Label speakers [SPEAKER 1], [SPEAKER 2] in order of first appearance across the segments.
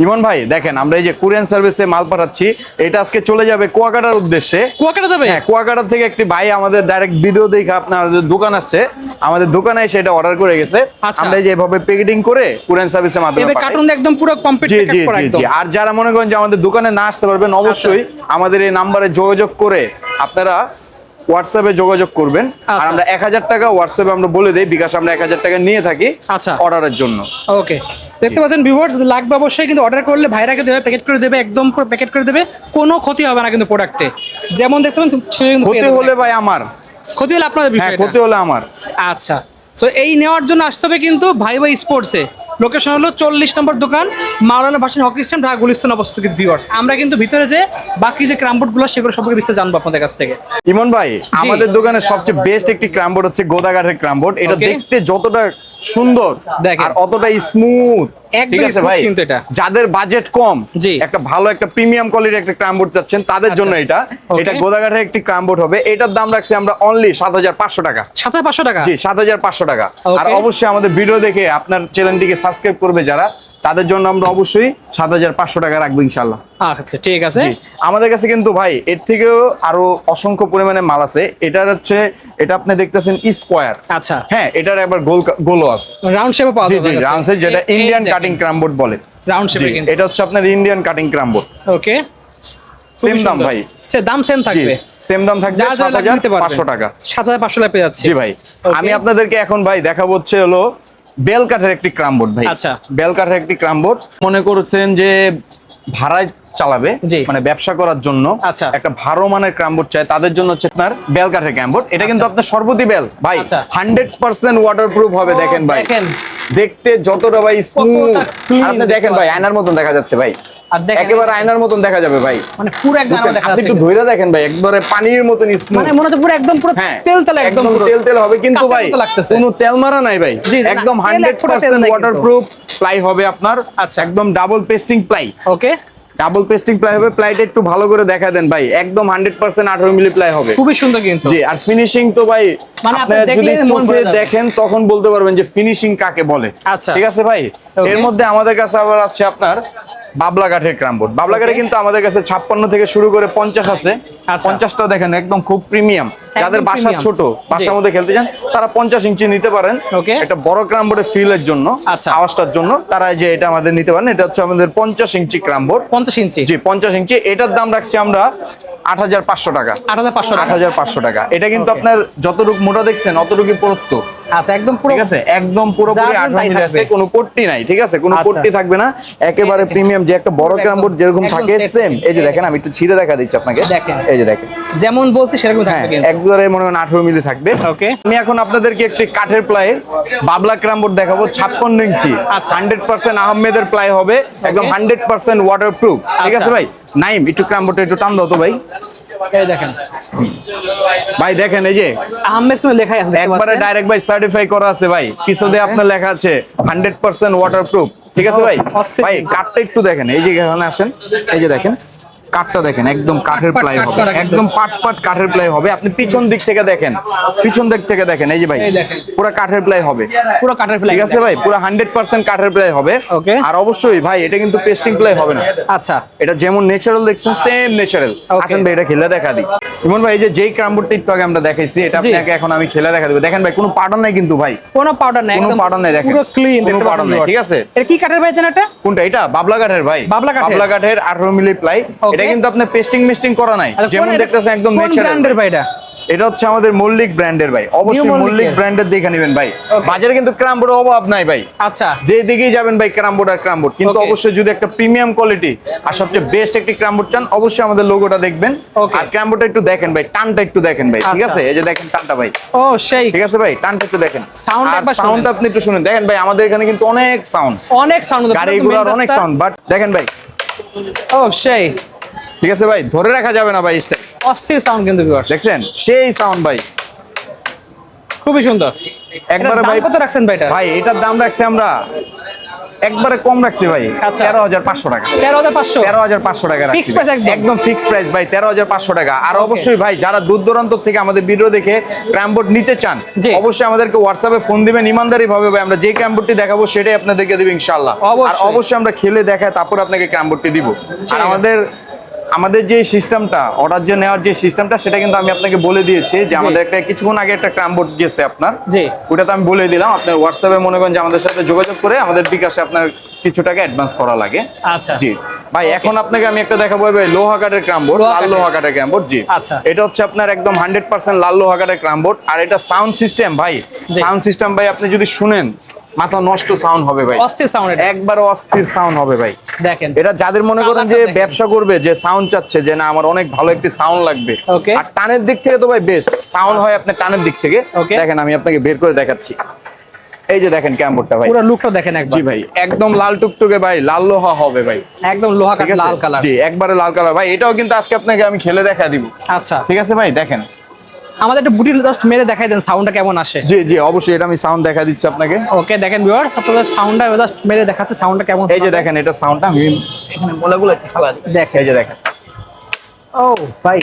[SPEAKER 1] ইমন ভাই দেখেন আমরা এই যে কুরিয়ান সার্ভিসে মাল পাঠাচ্ছি, এটা আজকে চলে যাবে কুয়াকাটার উদ্দেশ্যে।
[SPEAKER 2] কুয়াকাটা যাবে?
[SPEAKER 1] হ্যাঁ, কুয়াকাটা থেকে একটি ভাই আমাদের ডাইরেক্ট ভিডিও দেখে আপনাদের দোকান আসছে, আমাদের দোকানে এসে এটা অর্ডার করে গেছে।
[SPEAKER 2] আচ্ছা।
[SPEAKER 1] আমরা এই যে এভাবে প্যাকেটিং করে কুরিয়ান সার্ভিসের মাধ্যমে
[SPEAKER 2] এবে
[SPEAKER 1] পাঠাই।
[SPEAKER 2] কার্টুন একদম পুরো কমপ্লিট
[SPEAKER 1] জি
[SPEAKER 2] প্যাকেট
[SPEAKER 1] জি
[SPEAKER 2] করা
[SPEAKER 1] জি
[SPEAKER 2] একদম।
[SPEAKER 1] জি। আর যারা মনে করেন যে আমাদের দোকানে না আসতে পারবেন, অবশ্যই আমাদের এই নাম্বারে যোগাযোগ করে আপনারা হোয়াটসঅ্যাপে যোগাযোগ করবেন। আর
[SPEAKER 2] আচ্ছা।
[SPEAKER 1] আমরা 1000 টাকা হোয়াটসঅ্যাপে আমরা বলে দেই, বিকাশ আমরা 1000 টাকা নিয়ে থাকি
[SPEAKER 2] আচ্ছা।
[SPEAKER 1] অর্ডারের জন্য।
[SPEAKER 2] ওকে, দেখতে পাচ্ছেন ভিউয়ার্স, লাগবে অবশ্যই কিন্তু অর্ডার করলে ভাইরা কিন্তু প্যাকেট করে দেবে, একদম পুরো প্যাকেট করে দেবে, কোনো ক্ষতি হবে না কিন্তু প্রোডাক্টে। যেমন দেখতে পাচ্ছেন
[SPEAKER 1] ক্ষতি হলে ভাই আমার,
[SPEAKER 2] ক্ষতি হলে আপনাদের
[SPEAKER 1] হ্যাঁ
[SPEAKER 2] বিষয়।
[SPEAKER 1] ক্ষতি হলে আমার।
[SPEAKER 2] আচ্ছা, তো এই নেওয়ার জন্য আসতে হবে কিন্তু ভাই স্পোর্টসে। লোকেশন হলো 40 নম্বর দোকান, মাওলানা ভার্সন হকি স্ট্যান্ড, ঢাকা গুলিস্তান অবস্থিত ভিউয়ার্স। আমরা কিন্তু ভিতরে যে বাকি যে ক্রামবোর্ডগুলো সেগুলো সম্পর্কে বিস্তারিত জানবো আপনাদের কাছ থেকে।
[SPEAKER 1] ইমন ভাই, আমাদের দোকানের সবচেয়ে বেস্ট একটি ক্রামবোর্ড হচ্ছে গোদাগাঠের ক্রামবোর্ড। এটা
[SPEAKER 2] Okay.
[SPEAKER 1] দেখতে যতটা সুন্দর
[SPEAKER 2] দেখেন।
[SPEAKER 1] আর অতটাই স্মুথ।
[SPEAKER 2] একদম
[SPEAKER 1] ঠিক আছে
[SPEAKER 2] smooth
[SPEAKER 1] ভাই,
[SPEAKER 2] কিন্তু এটা।
[SPEAKER 1] যাদের বাজেট কম,
[SPEAKER 2] জি।
[SPEAKER 1] একটা ভালো একটা প্রিমিয়াম কোয়ালিটির একটা ক্রামবোর্ড চাচ্ছেন তাদের জন্য এটা।
[SPEAKER 2] Okay.
[SPEAKER 1] এটা গোদাগাঠের একটি ক্রামবোর্ড হবে। এটার দাম রাখছি আমরা অনলি 7500 টাকা।
[SPEAKER 2] 7500 টাকা?
[SPEAKER 1] জি, 7500 টাকা।
[SPEAKER 2] Okay.
[SPEAKER 1] আর অবশ্যই আমাদের ভিডিও দেখে আপনার চ্যানেলটিকে সাবস্ক্রাইব করবে যারা, তাদের জন্য আমরা অবশ্যই 7500 টাকা রাখবো ইনশাআল্লাহ।
[SPEAKER 2] আচ্ছা, ঠিক আছে।
[SPEAKER 1] জি, আমাদের কাছে কিন্তু ভাই এর থেকেও আরো অসংখ্য পরিমাণে মাল আছে। এটার হচ্ছে, এটা আপনি দেখতেছেন স্কোয়ার।
[SPEAKER 2] আচ্ছা,
[SPEAKER 1] হ্যাঁ, এটার একবার গোলও আছে।
[SPEAKER 2] রাউন্ড শেপে পাওয়া
[SPEAKER 1] জি
[SPEAKER 2] যাবে।
[SPEAKER 1] জি, রাউন্ড শেপ, যেটা ইন্ডিয়ান কাটিং ক্রামবোর্ড বলে।
[SPEAKER 2] রাউন্ড
[SPEAKER 1] জি,
[SPEAKER 2] শেপে কিন্তু
[SPEAKER 1] এটা হচ্ছে আপনার ইন্ডিয়ান কাটিং ক্রামবোর্ড।
[SPEAKER 2] ওকে,
[SPEAKER 1] সেম দাম ভাই,
[SPEAKER 2] দাম সেম
[SPEAKER 1] জি
[SPEAKER 2] থাকবে।
[SPEAKER 1] সেম দাম থাকবে,
[SPEAKER 2] যার যার লাগবে নিতে পারবেন।
[SPEAKER 1] 7500 টাকা।
[SPEAKER 2] 7500 টাকা পেয়ে যাচ্ছে।
[SPEAKER 1] জি ভাই, আমি আপনাদেরকে এখন ভাই দেখাবো হচ্ছে হলো বেল কাঠের একটি ক্রামবোর্ড ভাই।
[SPEAKER 2] আচ্ছা।
[SPEAKER 1] বেল কাঠের একটি ক্রামবোর্ড মনে করছেন যে ভাড়ায় চালাবে,
[SPEAKER 2] জি।
[SPEAKER 1] মানে ব্যবসা করার জন্য
[SPEAKER 2] আচ্ছা।
[SPEAKER 1] একটা ভালো মানের ক্রামবোর্ড চাই, তাদের জন্য হচ্ছে আপনার বেল কাঠের ক্রামবোর্ড। এটা কিন্তু আপনার সর্বতি বেল ভাই,
[SPEAKER 2] আচ্ছা।
[SPEAKER 1] 100% ওয়াটারপ্রুফ হবে। দেখেন ভাই,
[SPEAKER 2] দেখেন
[SPEAKER 1] দেখতে যতটা ভাই স্মুথ,
[SPEAKER 2] কতটা clean
[SPEAKER 1] আপনি দেখেন ভাই, আয়নার মতন দেখা যাচ্ছে ভাই,
[SPEAKER 2] আর দেখেন
[SPEAKER 1] একেবারে আয়নার মতন দেখা যাবে ভাই।
[SPEAKER 2] মানে পুরো একদম
[SPEAKER 1] বুঝছেন?
[SPEAKER 2] দেখা
[SPEAKER 1] আপনি
[SPEAKER 2] যাচ্ছে।
[SPEAKER 1] একটু ধইরা দেখেন ভাই, একবারে পানির মতন স্মুথ।
[SPEAKER 2] মানে মনে হচ্ছে পুরো একদম পুরো
[SPEAKER 1] হ্যাঁ,
[SPEAKER 2] তেল একদম পুরো
[SPEAKER 1] তেল হবে, কিন্তু
[SPEAKER 2] কাঁচের
[SPEAKER 1] ভাই
[SPEAKER 2] মতো লাগতেছে।
[SPEAKER 1] কোনো তেল মারা নাই ভাই,
[SPEAKER 2] জি, না,
[SPEAKER 1] একদম
[SPEAKER 2] তেল এক ফোঁটা তেল
[SPEAKER 1] 100%
[SPEAKER 2] নাই কিন্তু।
[SPEAKER 1] ওয়াটারপ্রুফ প্লাই হবে আপনার।
[SPEAKER 2] আচ্ছা।
[SPEAKER 1] একদম ডাবল পেস্টিং প্লাই,
[SPEAKER 2] ওকে,
[SPEAKER 1] ডাবল পেস্টিং প্লাই হবে। প্লাইটা একটু ভালো করে দেখা দেন ভাই, একদম 100% 18 মিলি প্লাই হবে।
[SPEAKER 2] খুবই সুন্দর কিন্তু।
[SPEAKER 1] জি, আর ফিনিশিং তো ভাই
[SPEAKER 2] মানে আপনি
[SPEAKER 1] আপনারা যদি
[SPEAKER 2] দেখলে মন
[SPEAKER 1] চোখে
[SPEAKER 2] ভরে যাবে।
[SPEAKER 1] দেখেন তখন বলতে পারবেন যে ফিনিশিং কাকে বলে।
[SPEAKER 2] আচ্ছা।
[SPEAKER 1] ঠিক আছে ভাই,
[SPEAKER 2] Okay.
[SPEAKER 1] এর মধ্যে আমাদের কাছে আবার আছে আপনার বাবলা কাঠের ক্রামবোর্ড। বাবলা কাঠে কিন্তু আমাদের কাছে 56 থেকে শুরু করে 50 আছে।
[SPEAKER 2] আচ্ছা।
[SPEAKER 1] 50টাও দেখেন একদম খুব প্রিমিয়াম। যাদের বাসা
[SPEAKER 2] premium।
[SPEAKER 1] ছোট, বাসার
[SPEAKER 2] জি।
[SPEAKER 1] মধ্যে খেলতে চান, তারা 50 ইঞ্চি নিতে পারেন।
[SPEAKER 2] Okay.
[SPEAKER 1] একটা বড় ক্রামবোর্ডের ফিলের জন্য,
[SPEAKER 2] আচ্ছা।
[SPEAKER 1] আওয়াজটার জন্য তারা যে এটা আমাদের নিতে পারেন। এটা হচ্ছে আমাদের 50 ইঞ্চি ক্রামবোর্ড।
[SPEAKER 2] 50 ইঞ্চি?
[SPEAKER 1] জি, 50 ইঞ্চি। এটার দাম রাখছি আমরা 8500 টাকা।
[SPEAKER 2] 8500 টাকা।
[SPEAKER 1] 8500 টাকা। এটা কিন্তু
[SPEAKER 2] Okay.
[SPEAKER 1] আপনার যতটুকু মোটা দেখছেন অতটুকু পুরুত্ব।
[SPEAKER 2] আচ্ছা, একদম পুরো
[SPEAKER 1] ঠিক আছে, একদম পুরোপুরি
[SPEAKER 2] যা
[SPEAKER 1] 18
[SPEAKER 2] তাই
[SPEAKER 1] মিলি আছে,
[SPEAKER 2] থাকবে।
[SPEAKER 1] কোনো পট্টি নাই। ঠিক আছে, কোনো
[SPEAKER 2] আচ্ছা।
[SPEAKER 1] পট্টি থাকবে না, একেবারে প্রিমিয়াম। যে একটা বড়
[SPEAKER 2] একদম-
[SPEAKER 1] ক্রামবোর্ড যেরকম
[SPEAKER 2] একদম
[SPEAKER 1] থাকে
[SPEAKER 2] set
[SPEAKER 1] সেম। এই যে
[SPEAKER 2] থাকে।
[SPEAKER 1] দেখেন, আমি একটু ছিঁড়ে দেখা দিচ্ছি আপনাকে।
[SPEAKER 2] দেখেন।
[SPEAKER 1] এই যে দেখেন,
[SPEAKER 2] যেমন বলছি সেরকম
[SPEAKER 1] হ্যাঁ,
[SPEAKER 2] থাকবে কিন্তু।
[SPEAKER 1] একবারে মনে হয় 18 মিলি থাকবে।
[SPEAKER 2] Okay.
[SPEAKER 1] আমি এখন আপনাদেরকে একটি কাঠের প্লাইয়ের বাবলা ক্রামবোর্ড দেখাবো, 56 ইঞ্চি।
[SPEAKER 2] আচ্ছা।
[SPEAKER 1] 100% আহমেদের প্লাই হবে, একদম 100% ওয়াটারপ্রুফ। ঠিক আছে
[SPEAKER 2] আচ্ছা।
[SPEAKER 1] ভাই, নাইম একটু ক্রামবোর্ডটা একটু টান দাও তো ভাই।
[SPEAKER 2] এই দেখেন
[SPEAKER 1] ভাই দেখেন, এই যে
[SPEAKER 2] আহমেদ কোনো লেখাই আছে, দেখতে
[SPEAKER 1] একবারে
[SPEAKER 2] পাচ্ছেন?
[SPEAKER 1] ডাইরেক্ট ভাই সার্টিফাই করা আছে ভাই, পিছনে আপনার লেখা আছে 100% ওয়াটারপ্রুফ। ঠিক আছে ভাই,
[SPEAKER 2] অস্থির
[SPEAKER 1] ভাই
[SPEAKER 2] কিন্তু।
[SPEAKER 1] কাঠটা একটু দেখেন, এই যে এখানে আসেন, এই যে দেখেন কাঠটা দেখেন, একদম কাঠের
[SPEAKER 2] পাট
[SPEAKER 1] প্লাই
[SPEAKER 2] কাঠ
[SPEAKER 1] হবে,
[SPEAKER 2] করা কিন্তু।
[SPEAKER 1] একদম পাট কাঠের প্লাই হবে। আপনি পিছন দিক থেকে দেখেন, পিছন দিক থেকে দেখেন, এই যে ভাই
[SPEAKER 2] এই দেখেন।
[SPEAKER 1] পুরো কাঠের প্লাই হবে।
[SPEAKER 2] পুরো কাঠের ফ্ল্যাগ।
[SPEAKER 1] ঠিক আছে ভাই, পুরো 100% কাঠের প্লাই হবে।
[SPEAKER 2] Okay.
[SPEAKER 1] আর অবশ্যই ভাই এটা কিন্তু পেস্টিং প্লাই হবে না।
[SPEAKER 2] আচ্ছা,
[SPEAKER 1] এটা যেমন ন্যাচারাল দেখছেন সেম ন্যাচারাল।
[SPEAKER 2] Okay.
[SPEAKER 1] আসেন ভাই এটা খেলে দেখা দিই। ইমন ভাই, এই যে যেই ক্রামবোর্ডটা একটু আগে আমরা দেখাইছি, এটা
[SPEAKER 2] জি।
[SPEAKER 1] আপনাকে এখন আমি খেলে দেখা দেব। দেখেন ভাই, কোনো পাউডার নাই কিন্তু ভাই,
[SPEAKER 2] কোনো পাউডার নাই,
[SPEAKER 1] কোনো
[SPEAKER 2] একদম
[SPEAKER 1] পাউডার নাই। দেখেন
[SPEAKER 2] পুরো ক্লিন,
[SPEAKER 1] কোনো পাউডার নাই। ঠিক আছে,
[SPEAKER 2] এর কি কাঠের ভাই জানেন এটা?
[SPEAKER 1] কোনটা? এটা বাবলা কাঠের ভাই,
[SPEAKER 2] বাবলা কাঠের?
[SPEAKER 1] বাবলা কাঠের 18 মিলি প্লাই।
[SPEAKER 2] Okay.
[SPEAKER 1] এটা কিন্তু আপনি পেস্টিং মিস্টিং করা নাই,
[SPEAKER 2] আচ্ছা,
[SPEAKER 1] যেমন
[SPEAKER 2] কোন এটা-
[SPEAKER 1] দেখতেছেন একদম
[SPEAKER 2] কোন
[SPEAKER 1] ন্যাচারাল।
[SPEAKER 2] ব্র্যান্ডের ভাই এটা?
[SPEAKER 1] এটা হচ্ছে আমাদের মল্লিক ব্র্যান্ডের ভাই, অবশ্যই
[SPEAKER 2] New
[SPEAKER 1] মল্লিক
[SPEAKER 2] মল্লিকের।
[SPEAKER 1] ব্র্যান্ডের দেখে নেবেন ভাই।
[SPEAKER 2] Okay.
[SPEAKER 1] বাজারে কিন্তু ক্রামবোর্ডের অভাব নাই ভাই,
[SPEAKER 2] আচ্ছা,
[SPEAKER 1] যেদিকেই যাবেন ভাই ক্রামবোর্ড আর ক্রামবোর্ড। কিন্তু
[SPEAKER 2] Okay.
[SPEAKER 1] অবশ্যই যদি একটা প্রিমিয়াম কোয়ালিটি আর সবচেয়ে বেস্ট একটি ক্রামবোর্ড চান, অবশ্যই আমাদের লোগোটা দেখবেন।
[SPEAKER 2] Okay.
[SPEAKER 1] আর ক্রামবোর্ডটা একটু দেখেন ভাই, টানটা একটু দেখেন ভাই। ঠিক
[SPEAKER 2] আচ্ছা।
[SPEAKER 1] আছে, এই যে দেখেন টানটা ভাই।
[SPEAKER 2] ও সেই
[SPEAKER 1] ঠিক আছে ভাই, টানটা একটু দেখেন।
[SPEAKER 2] Sound
[SPEAKER 1] আর
[SPEAKER 2] একবার
[SPEAKER 1] সাউন্ড
[SPEAKER 2] শুনেন।
[SPEAKER 1] আপনি একটু শুনেন। দেখেন ভাই, আমাদের এখানে কিন্তু অনেক সাউন্ড,
[SPEAKER 2] অনেক সাউন্ড,
[SPEAKER 1] গাড়িগুলোর অনেক সাউন্ড, বাট দেখেন ভাই,
[SPEAKER 2] ও সেই
[SPEAKER 1] ঠিক আছে ভাই, ধরে রাখা যাবে না ভাই স্টাইল।
[SPEAKER 2] অস্থির সাউন্ড কিন্তু ভিউয়ার্স,
[SPEAKER 1] দেখছেন সেই সাউন্ড ভাই,
[SPEAKER 2] খুবই সুন্দর।
[SPEAKER 1] একবারে
[SPEAKER 2] এটার দাম
[SPEAKER 1] ভাই।
[SPEAKER 2] কত রাখছেন ভাই এটা?
[SPEAKER 1] ভাই এটার দাম রাখছি আমরা একবারে কম রাখছি ভাই,
[SPEAKER 2] আচ্ছা।
[SPEAKER 1] 13,500 টাকা।
[SPEAKER 2] 13,500
[SPEAKER 1] 13,500 টাকা রাখছি
[SPEAKER 2] Fixed price
[SPEAKER 1] ভাই।
[SPEAKER 2] একদম?
[SPEAKER 1] একদম ফিক্সড প্রাইস ভাই, 13,500 টাকা। আর অবশ্যই ভাই যারা দূর দূরান্ত থেকে আমাদের ভিডিও দেখে ক্র্যামবোর্ড নিতে চান,
[SPEAKER 2] জি।
[SPEAKER 1] অবশ্যই আমাদেরকে হোয়াটসঅ্যাপে ফোন দিবেন ইমানদারি ভাবে ভাই, আমরা যে ক্র্যামবোর্ডটি দেখাবো সেটাই আপনাদেরকে দিব ইনশাআল্লাহ। আর
[SPEAKER 2] অবশ্যই।
[SPEAKER 1] অবশ্যই আমরা খেলে দেখাই তারপর আপনাকে ক্র্যামবোর্ডটি দিব। আর
[SPEAKER 2] আছে।
[SPEAKER 1] আমাদের যে সিস্টেমটা, অর্ডার যে নেওয়ার যে সিস্টেমটা, সেটা কিন্তু আমি আপনাকে বলে দিয়েছি যে আমাদের একটা কিছুক্ষণ আগে একটা ক্র্যামবোর্ড গেছে আপনার,
[SPEAKER 2] জি।
[SPEAKER 1] ওটা তো আমি বলে দিলাম। আপনার হোয়াটসঅ্যাপে মনে করেন যে আমাদের সাথে যোগাযোগ করে আমাদের বিকাশে আপনার কিছু টাকা অ্যাডভান্স করা লাগে।
[SPEAKER 2] আচ্ছা।
[SPEAKER 1] জি ভাই, এখন আপনাকে আমি একটা দেখাবো ভাই, লোহা কাঠের ক্র্যামবোর্ড,
[SPEAKER 2] লোহা
[SPEAKER 1] লাল
[SPEAKER 2] কাঠের।
[SPEAKER 1] লোহা কাঠের ক্র্যামবোর্ড। জি
[SPEAKER 2] আচ্ছা।
[SPEAKER 1] এটা হচ্ছে আপনার একদম 100% লাল লোহা কাঠের ক্র্যামবোর্ড। আর এটা সাউন্ড সিস্টেম ভাই,
[SPEAKER 2] জি।
[SPEAKER 1] সাউন্ড সিস্টেম ভাই আপনি যদি শুনেন মাথা নষ্ট সাউন্ড হবে ভাই,
[SPEAKER 2] অস্থির সাউন্ড এটা।
[SPEAKER 1] একবার অস্থির সাউন্ড হবে ভাই।
[SPEAKER 2] দেখেন
[SPEAKER 1] এটা যাদের মনে করেন যে
[SPEAKER 2] কালারটা দেখেন।
[SPEAKER 1] ব্যবসা করবে, যে সাউন্ড চাচ্ছে যে না আমার অনেক ভালো একটি সাউন্ড লাগবে,
[SPEAKER 2] Okay.
[SPEAKER 1] আর টানের দিক থেকে তো ভাই বেস্ট সাউন্ড হয় আপনার টানের দিক থেকে।
[SPEAKER 2] Okay.
[SPEAKER 1] দেখেন আমি আপনাকে বের করে দেখাচ্ছি, এই যে দেখেন ক্যামবোর্ডটা ভাই।
[SPEAKER 2] পুরো লুকটা দেখেন একবার।
[SPEAKER 1] জি ভাই, একদম লাল টুকটুকে ভাই, লাল লোহা হবে ভাই,
[SPEAKER 2] একদম লোহা কাঠ
[SPEAKER 1] ঠিক আছে?
[SPEAKER 2] লাল কালার।
[SPEAKER 1] জি একবারে লাল কালার ভাই। এটাও কিন্তু আজকে আপনাকে আমি খেলে দেখা দিব,
[SPEAKER 2] আচ্ছা,
[SPEAKER 1] ঠিক আছে ভাই? দেখেন,
[SPEAKER 2] আমাদের একটা বুটি জাস্ট মেরে দেখাই দেন সাউন্ডটা কেমন আসে।
[SPEAKER 1] জি জি অবশ্যই, এটা আমি সাউন্ড দেখা দিচ্ছি আপনাকে।
[SPEAKER 2] ওকে, দেখেন ভিউয়ার্স, আপনাদের সাউন্ডটা জাস্ট মেরে দেখাচ্ছে সাউন্ডটা কেমন।
[SPEAKER 1] এই যে দেখেন, এটা সাউন্ডটা আমি এখানে মোলাগুলো একটু ফালা দিই।
[SPEAKER 2] দেখেন।
[SPEAKER 1] এই যে দেখেন
[SPEAKER 2] ও ভাই,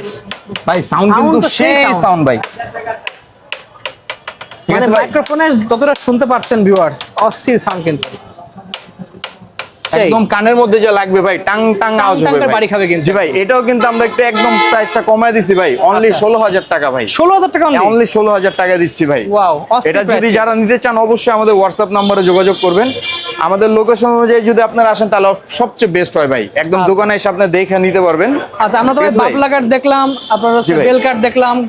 [SPEAKER 1] ভাই, সাউন্ড
[SPEAKER 2] Sound
[SPEAKER 1] কিন্তু
[SPEAKER 2] তো সেই
[SPEAKER 1] সেই
[SPEAKER 2] sound।
[SPEAKER 1] সাউন্ড ভাই, ঠিক
[SPEAKER 2] মানে
[SPEAKER 1] আছে ভাই?
[SPEAKER 2] মাইক্রোফোনে যতটা শুনতে পাচ্ছেন ভিউয়ার্স, অস্থির সাউন্ড কিন্তু। সেই।
[SPEAKER 1] একদম কানের মধ্যে যে লাগবে ভাই, টাং টাং
[SPEAKER 2] টাং
[SPEAKER 1] আওয়াজ
[SPEAKER 2] টাং
[SPEAKER 1] হবে
[SPEAKER 2] করে
[SPEAKER 1] ভাই।
[SPEAKER 2] বাড়ি খাবে কিন্তু।
[SPEAKER 1] জি ভাই, এটাও কিন্তু আমরা একটু একদম প্রাইসটা কমায় দিছি ভাই, অনলি
[SPEAKER 2] আচ্ছা।
[SPEAKER 1] 16,000 টাকা ভাই।
[SPEAKER 2] 16,000 টাকা only?
[SPEAKER 1] অনলি 16,000 টাকা দিচ্ছি ভাই।
[SPEAKER 2] Wow, অস্থির
[SPEAKER 1] এটা যদি
[SPEAKER 2] price।
[SPEAKER 1] যারা নিতে চান অবশ্যই আমাদের হোয়াটসঅ্যাপ নম্বরে যোগাযোগ করবেন। আমাদের লোকেশন অনুযায়ী যদি আপনারা আসেন তাহলে সবচেয়ে বেস্ট হয় ভাই, একদম
[SPEAKER 2] আচ্ছা।
[SPEAKER 1] দোকানে এসে আপনি দেখে নিতে পারবেন।
[SPEAKER 2] আচ্ছা, আমরা তো
[SPEAKER 1] ঠিক আছে ভাই?
[SPEAKER 2] বাবলা কাঠ দেখলাম, আপনার হচ্ছে
[SPEAKER 1] জি ভাই।
[SPEAKER 2] বেল কাঠ দেখলাম,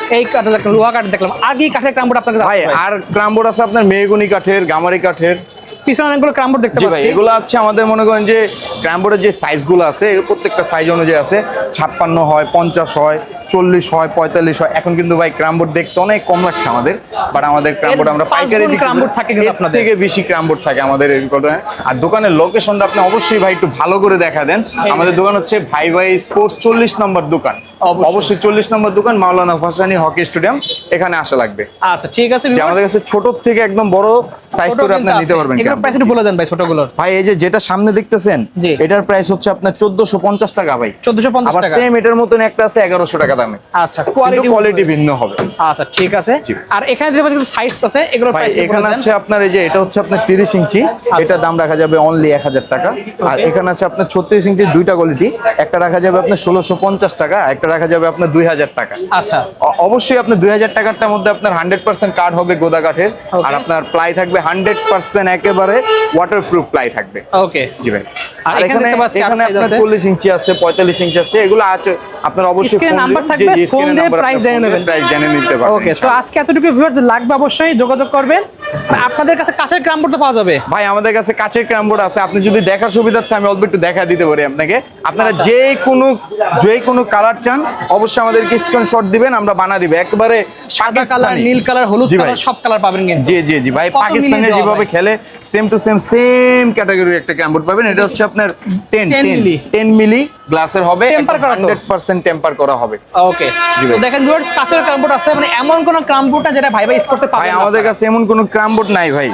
[SPEAKER 2] এই কাঠ দেখলাম, লোহা কাঠ দেখলাম। আর কি কাঠের ক্রামবোর্ড আপনাকে
[SPEAKER 1] ভাই আর ক্রামবোর্ড আছে আপনার মেহগনি কাঠের, গামারি কাঠের।
[SPEAKER 2] পিছনে অনেকগুলো ক্রামবোর্ড দেখতে
[SPEAKER 1] জি ভাই,
[SPEAKER 2] পাচ্ছি।
[SPEAKER 1] এগুলো হচ্ছে আমাদের মনে করেন যে ক্র্যামবোর্ডের যে সাইজগুলো আছে, এর প্রত্যেকটা সাইজ অনুযায়ী আছে। 56 হয়, 50 হয়, 40 হয়, 45 হয়। এখন কিন্তু ভাই ক্র্যামবোর্ড দেখতে অনেক কম লাগছে আমাদের, বাট আমাদের ক্র্যামবোর্ড আমরা
[SPEAKER 2] 5
[SPEAKER 1] পাইকারি
[SPEAKER 2] গুণ ক্রামবোর্ড থাকে কিন্তু
[SPEAKER 1] এর
[SPEAKER 2] আপনাদের।
[SPEAKER 1] থেকে বেশি ক্র্যামবোর্ড থাকে আমাদের এই দোকানে। আর দোকানের লোকেশনটা আপনি অবশ্যই ভাই একটু ভালো করে দেখা দেন। আমাদের দোকান হচ্ছে ভাই ভাই স্পোর্টস 40 নম্বর দোকান।
[SPEAKER 2] অবশ্যই।
[SPEAKER 1] অবশ্যই 40 নম্বর দোকান, মাওলানা ভাসানী হকি স্টেডিয়াম, এখানে আসা লাগবে।
[SPEAKER 2] আচ্ছা, ঠিক আছে
[SPEAKER 1] যে
[SPEAKER 2] viewers।
[SPEAKER 1] আমাদের কাছে ছোট থেকে একদম বড় সাইজ
[SPEAKER 2] ছোট
[SPEAKER 1] করে আপনি
[SPEAKER 2] কিন্তু
[SPEAKER 1] নিতে
[SPEAKER 2] আছে।
[SPEAKER 1] পারবেন।
[SPEAKER 2] এগুলোর
[SPEAKER 1] ক্র্যামবোর্ড।
[SPEAKER 2] প্রাইস একটু বলে দেন ভাই ছোটগুলোর।
[SPEAKER 1] ভাই এই যে যেটা সামনে দেখতেছেন,
[SPEAKER 2] জি।
[SPEAKER 1] এটার প্রাইস হচ্ছে আপনার 1450 টাকা ভাই।
[SPEAKER 2] 1450
[SPEAKER 1] আবার
[SPEAKER 2] টাকা।
[SPEAKER 1] সেম এটার মতন একটা আছে 1100 টাকা দামে,
[SPEAKER 2] আচ্ছা,
[SPEAKER 1] কিন্তু কোয়ালিটি ভিন্ন হবে।
[SPEAKER 2] আচ্ছা, ঠিক আছে।
[SPEAKER 1] জি।
[SPEAKER 2] আর এখানে দেখতে পাচ্ছি সাইজ আছে, এগুলোর
[SPEAKER 1] ভাই
[SPEAKER 2] প্রাইস
[SPEAKER 1] এখানে আছে আপনার এই যে এটা হচ্ছে আপনার 30 ইঞ্চি, এটার দাম রাখা যাবে অনলি 1000 টাকা। আর এখানে আছে আপনার 36 ইঞ্চি, দুইটা কোয়ালিটি, একটা রাখা যাবে আপনার 1650 টাকা, একটা রাখা যাবে আপনার 2000 টাকা।
[SPEAKER 2] আচ্ছা,
[SPEAKER 1] অবশ্যই আপনার 2000 টাকারটার মধ্যে আপনার 100% কাঠ হবে গোদা কাঠের, আর
[SPEAKER 2] Okay.
[SPEAKER 1] আপনার প্লাই থাকবে 100% একেবারে ওয়াটারপ্রুফ প্লাই থাকবে।
[SPEAKER 2] ওকে।
[SPEAKER 1] জি ভাই।
[SPEAKER 2] আর
[SPEAKER 1] আর
[SPEAKER 2] এখানে
[SPEAKER 1] এখানে
[SPEAKER 2] দেখতে পাচ্ছি
[SPEAKER 1] এখানে
[SPEAKER 2] আট size
[SPEAKER 1] আপনার
[SPEAKER 2] আছে।
[SPEAKER 1] 40 ইঞ্চি আছে, 45 ইঞ্চি আছে, এগুলো আছে আপনার অবশ্যই
[SPEAKER 2] Screen এ
[SPEAKER 1] phone
[SPEAKER 2] number
[SPEAKER 1] দিয়ে-
[SPEAKER 2] থাকবে,
[SPEAKER 1] জি, জি,
[SPEAKER 2] phone
[SPEAKER 1] screen এ
[SPEAKER 2] দিয়ে
[SPEAKER 1] number
[SPEAKER 2] price
[SPEAKER 1] আপনার
[SPEAKER 2] জেনে
[SPEAKER 1] phone দিয়ে
[SPEAKER 2] নেবেন।
[SPEAKER 1] price জেনে নিতে পারবেন।
[SPEAKER 2] ওকে, সো আজকে এতটুকু ভিউয়ারদের লাগবে, অবশ্যই যোগাযোগ করবেন। আপনাদের কাছে কাছের ক্রামবোর্ড তো পাওয়া যাবে।
[SPEAKER 1] ভাই আমাদের কাছে কাচের ক্র্যামবোর্ড আছে, আপনি যদি দেখার সুবিধার্থে আমি অল্প একটু দেখা দিতে পারি আপনাকে। আপনারা
[SPEAKER 2] আচ্ছা।
[SPEAKER 1] যে কোনো কালার চান অবশ্যই আমাদেরকে স্ক্রিনশট দিবেন, আমরা বানা দিব একেবারে
[SPEAKER 2] সাদা কালার,
[SPEAKER 1] পাকিস্তানি।
[SPEAKER 2] নীল কালার, হলুদ
[SPEAKER 1] জি ভাই।
[SPEAKER 2] কালার, সব কালার পাবেন কিন্তু।
[SPEAKER 1] জি জি জি ভাই,
[SPEAKER 2] কত
[SPEAKER 1] পাকিস্তানে
[SPEAKER 2] মিলি দেওয়া
[SPEAKER 1] যেভাবে
[SPEAKER 2] ভাই?
[SPEAKER 1] খেলে সেম টু সেম ক্যাটাগরির একটা ক্র্যামবোর্ড পাবেন। এটা হচ্ছে আপনার
[SPEAKER 2] 10 মিলি।
[SPEAKER 1] 10 মিলি গ্লাসের হবে,
[SPEAKER 2] Temper করা তো?
[SPEAKER 1] 100% টেম্পার করা হবে।
[SPEAKER 2] ওকে,
[SPEAKER 1] জি
[SPEAKER 2] তো
[SPEAKER 1] ভাই।
[SPEAKER 2] দেখেন ভিউয়ার্স, কাছের ক্রামবোর্ড আছে, মানে এমন কোন ক্রামবোর্ড না যেটা ভাই ভাই স্পোর্টসে
[SPEAKER 1] ভাই
[SPEAKER 2] পাবেন না
[SPEAKER 1] আমাদের
[SPEAKER 2] আপনারা।
[SPEAKER 1] কাছে এমন কোনো ক্র্যামবোর্ড নাই ভাই,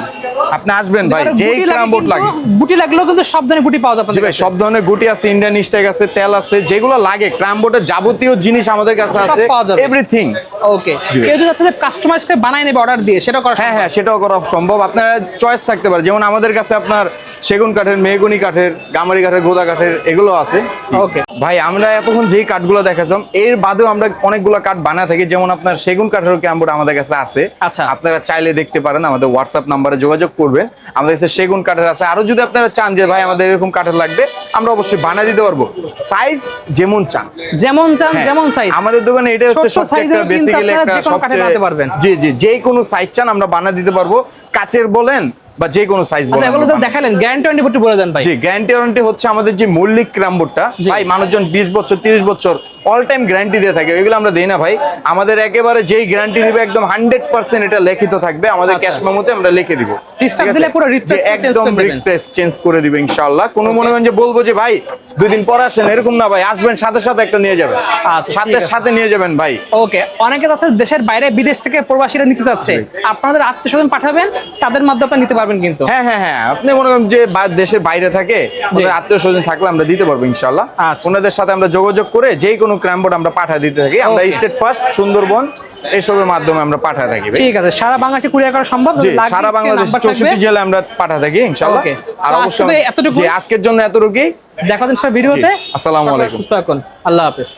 [SPEAKER 1] আপনি আসবেন ভাই,
[SPEAKER 2] যাদের
[SPEAKER 1] যেই
[SPEAKER 2] গুটি লাগে
[SPEAKER 1] ক্র্যামবোর্ড
[SPEAKER 2] কিন্তু-
[SPEAKER 1] লাগে।
[SPEAKER 2] গুটি লাগলেও কিন্তু সব ধরনের গুটি পাওয়া যাবে
[SPEAKER 1] জি
[SPEAKER 2] আপনাদের
[SPEAKER 1] ভাই,
[SPEAKER 2] কাছে।
[SPEAKER 1] সব ধরনের গুটি আছে, ইন্ডিয়ান স্টেক আছে, তেল আছে, যেগুলো লাগে ক্র্যামবোর্ডের যাবতীয় জিনিস আমাদের কাছে
[SPEAKER 2] সব
[SPEAKER 1] আছে,
[SPEAKER 2] পাওয়া যাবে।
[SPEAKER 1] এভরিথিং।
[SPEAKER 2] ওকে,
[SPEAKER 1] জি ভাই।
[SPEAKER 2] কেউ যদি চাচ্ছে যে কাস্টমাইজ করে বানাই নেবে অর্ডার দিয়ে, সেটা করা
[SPEAKER 1] হ্যাঁ হ্যাঁ, সেটাও করা সম্ভব। আপনার চয়েস থাকতে পারে, যেমন আমাদের কাছে আপনার সেগুন কাঠের, মেহগনি কাঠের, গামারি কাঠের, গোদা কাঠের, এগুলো আছে।
[SPEAKER 2] ওকে।
[SPEAKER 1] ভাই আমরা এতক্ষণ যেই কাঠগুলো দেখাতাম, এর বাদেও আমরা অনেকগুলো কাঠ বানা থাকি, যেমন আপনার সেগুন কাঠের ক্র্যামবোর্ড আমাদের কাছে আছে।
[SPEAKER 2] আচ্ছা।
[SPEAKER 1] আপনারা চাইলে দেখতে পারেন, আমাদের হোয়াটসঅ্যাপ নাম্বারে যোগাযোগ করবেন। আমাদের কাছে সেগুন কাঠের আছে, আরো যদি আপনারা চান যে ভাই আমাদের এরকম কাঠের লাগবে, আমরা অবশ্যই বানা দিতে পারবো, সাইজ যেমন চান।
[SPEAKER 2] যেমন চান
[SPEAKER 1] হ্যাঁ,
[SPEAKER 2] যেমন সাইজ।
[SPEAKER 1] আমাদের দোকানে এটা হচ্ছে
[SPEAKER 2] ছোট্ট
[SPEAKER 1] সবচেয়ে
[SPEAKER 2] size-এরও
[SPEAKER 1] একটা
[SPEAKER 2] কিন্তু
[SPEAKER 1] বেসিক্যালি
[SPEAKER 2] আপনারা
[SPEAKER 1] একটা
[SPEAKER 2] যে কোনো কাঠে
[SPEAKER 1] সবচেয়ে
[SPEAKER 2] বানাতে পারবেন।
[SPEAKER 1] জি জি, যে কোনো সাইজ চান আমরা বানা দিতে পারবো, কাচের বলেন বা যে কোনো সাইজ
[SPEAKER 2] আচ্ছা,
[SPEAKER 1] বলেন।
[SPEAKER 2] এগুলো তো দেখালেন, গ্যারান্টি ওয়ারেন্টি একটু বলে দেন ভাই।
[SPEAKER 1] জি, গ্যারান্টি ওয়ারেন্টি হচ্ছে আমাদের যে মল্লিক ক্র্যামবোর্ডটা,
[SPEAKER 2] জি।
[SPEAKER 1] ভাই মানুষজন 20 বছর 30 বছর অল টাইম গ্যারান্টি দিয়ে থাকে, এগুলো আমরা দেই না ভাই। আমাদের একেবারে যেই গ্যারান্টি দিবে একদম 100% এটা লিখিত থাকবে, আমাদের
[SPEAKER 2] আচ্ছা।
[SPEAKER 1] ক্যাশ মেমোতে আমরা লিখে দিব।
[SPEAKER 2] Disturb
[SPEAKER 1] ঠিক আছে?
[SPEAKER 2] দিলে পুরো
[SPEAKER 1] যে
[SPEAKER 2] replace করে change
[SPEAKER 1] একদম
[SPEAKER 2] করে দিবেন।
[SPEAKER 1] রিপ্লেস চেঞ্জ করে দিবে ইনশাআল্লাহ। কোনো মনে করেন যে বলবো যে ভাই 2 দিন পর আসেন এরকম না ভাই, আসবেন সাথে সাথে একটা নিয়ে যাবেন,
[SPEAKER 2] আচ্ছা,
[SPEAKER 1] সাথে
[SPEAKER 2] ঠিক আছে।
[SPEAKER 1] সাথে নিয়ে যাবেন ভাই।
[SPEAKER 2] ওকে, অনেকে আছে দেশের বাইরে বিদেশ থেকে প্রবাসীরা নিতে যাচ্ছে, আপনাদের আত্মীয় স্বজন পাঠাবেন, তাদের মাধ্যমে আপনারা নিতে পারবেন কিন্তু।
[SPEAKER 1] হ্যাঁ হ্যাঁ হ্যাঁ, আপনি মনে করেন যে দেশের বাইরে থাকে, আত্মীয় স্বজন থাকলে আমরা দিতে পারবো ইনশাল্লাহ।
[SPEAKER 2] আচ্ছা।
[SPEAKER 1] ওনাদের সাথে আমরা যোগাযোগ করে যে কোনো ক্র্যামবোর্ড আমরা পাঠিয়ে দিতে থাকি। আমরা
[SPEAKER 2] Okay.
[SPEAKER 1] স্টেট ফার্স্ট, সুন্দরবন এইসবের মাধ্যমে আমরা পাঠিয়ে থাকি ভাই।
[SPEAKER 2] ঠিক আছে, সারা বাংলাদেশে কুরিয়ার করা সম্ভব?
[SPEAKER 1] জি,
[SPEAKER 2] লাগলে
[SPEAKER 1] সারা
[SPEAKER 2] স্ক্রিনে
[SPEAKER 1] বাংলাদেশ
[SPEAKER 2] নাম্বার
[SPEAKER 1] 64
[SPEAKER 2] থাকবে।
[SPEAKER 1] জেলায় আমরা পাঠিয়ে থাকি ইনশাল্লাহ।
[SPEAKER 2] Okay.
[SPEAKER 1] আর
[SPEAKER 2] তো
[SPEAKER 1] অবশ্যই
[SPEAKER 2] আজকে এতটুকু।
[SPEAKER 1] জি, আজকের জন্য এতটুকুই।
[SPEAKER 2] দেখা দিন সব ভিডিওতে।
[SPEAKER 1] জি, আসসালামু আলাইকুম।
[SPEAKER 2] সুস্থ থাকুন, আল্লাহ হাফেজ।